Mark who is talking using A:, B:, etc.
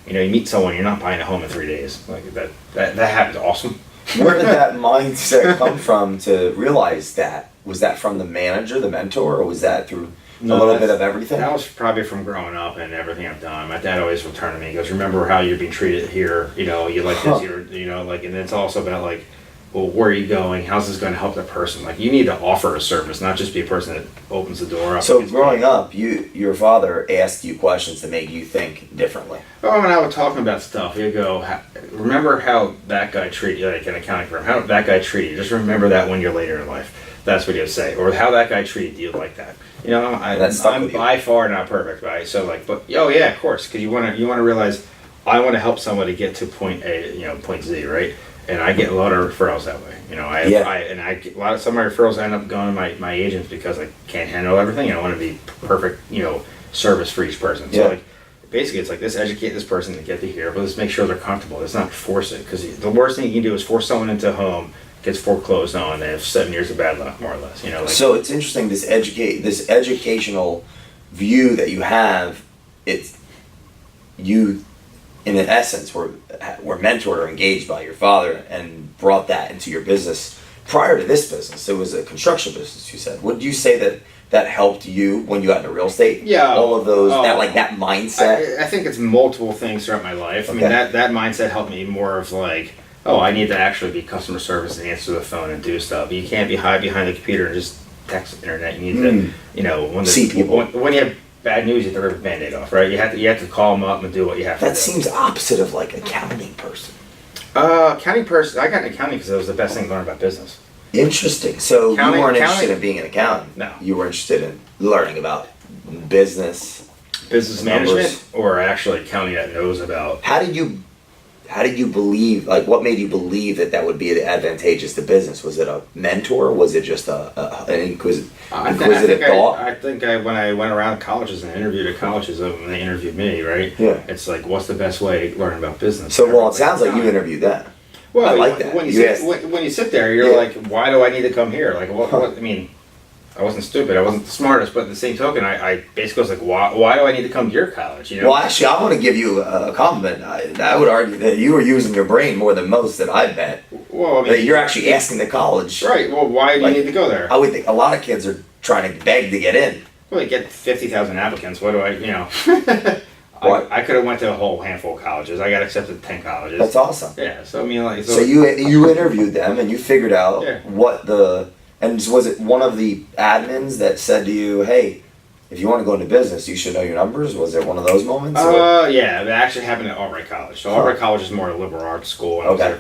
A: You know, you meet someone, you're not buying a home in 3 days. Like that happens. Awesome.
B: Where did that mindset come from to realize that? Was that from the manager, the mentor, or was that through a little bit of everything?
A: That was probably from growing up and everything I've done. My dad always returned to me. He goes, "Remember how you're being treated here? You know, you like this. You know, like." And it's also about like, well, where are you going? How's this going to help that person? Like, you need to offer a service, not just be a person that opens the door up.
B: So growing up, your father asked you questions to make you think differently.
A: Oh, and I would talk about stuff. He'd go, "Remember how that guy treated you, like an accounting firm, how that guy treated you. Just remember that when you're later in life." That's what he would say. Or how that guy treated you like that. You know, I'm by far not perfect, right? So like, but, oh yeah, of course, because you want to realize, I want to help somebody get to point A, you know, point Z, right? And I get a lot of referrals that way. You know, I get a lot of, some of my referrals end up going to my agents because I can't handle everything. I want to be perfect, you know, service for each person. So like, basically it's like, let's educate this person to get to here, but let's make sure they're comfortable. Let's not force it, because the worst thing you can do is force someone into a home, gets foreclosed on, they have 7 years of bad luck, more or less. You know. Like,
B: so it's interesting, this educational view that you have. It's you, in essence, were mentored or engaged by your father and brought that into your business. Prior to this business, it was a construction business. You said. Would you say that helped you when you got into real estate?
A: Yeah.
B: All of those, that mindset.
A: I think it's multiple things throughout my life. Okay. I mean, that mindset helped me more of like, oh, I need to actually be customer service and answer the phone and do stuff. You can't be hide behind the computer and just text the internet. You need to, you know,
B: see people.
A: When you have bad news, you have to rip a Band-Aid off, right? You have to call them up and do what you have to do.
B: That seems opposite of like accounting person.
A: Accounting person, I got into accounting because it was the best thing to learn about business.
B: Interesting. So you weren't interested in being an accountant.
A: No.
B: You were interested in learning about business
A: management, or actually accounting that knows about.
B: How did you believe, like, what made you believe that would be advantageous to business? Was it a mentor? Was it just an inquisitive thought?
A: I think when I went around colleges and interviewed at colleges, when they interviewed me, right?
B: Yeah.
A: It's like, what's the best way to learn about business?
B: So, well, it sounds like you interviewed that.
A: Well,
B: I like that.
A: When you sit there, you're like, why do I need to come here? Like, what I mean, I wasn't stupid. I wasn't the smartest, but at the same token, I basically was like, why do I need to come to your college? You know?
B: Well, actually, I want to give you a compliment. I would argue that you were using your brain more than most that I bet.
A: Well, I mean,
B: that you're actually asking the college.
A: Right. Well, why do you need to go there?
B: I would think a lot of kids are trying to beg to get in.
A: Well, they get 50,000 applicants. What do I, you know? I could have went to a whole handful of colleges. I got accepted to 10 colleges.
B: That's awesome.
A: Yeah. So I mean, like,
B: so you interviewed them and you figured out what the. And was it one of the admins that said to you, "Hey, if you want to go into business, you should know your numbers"? Was it one of those moments?
A: Yeah, it actually happened at Albright College. So Albright College is more a liberal arts school. I was there for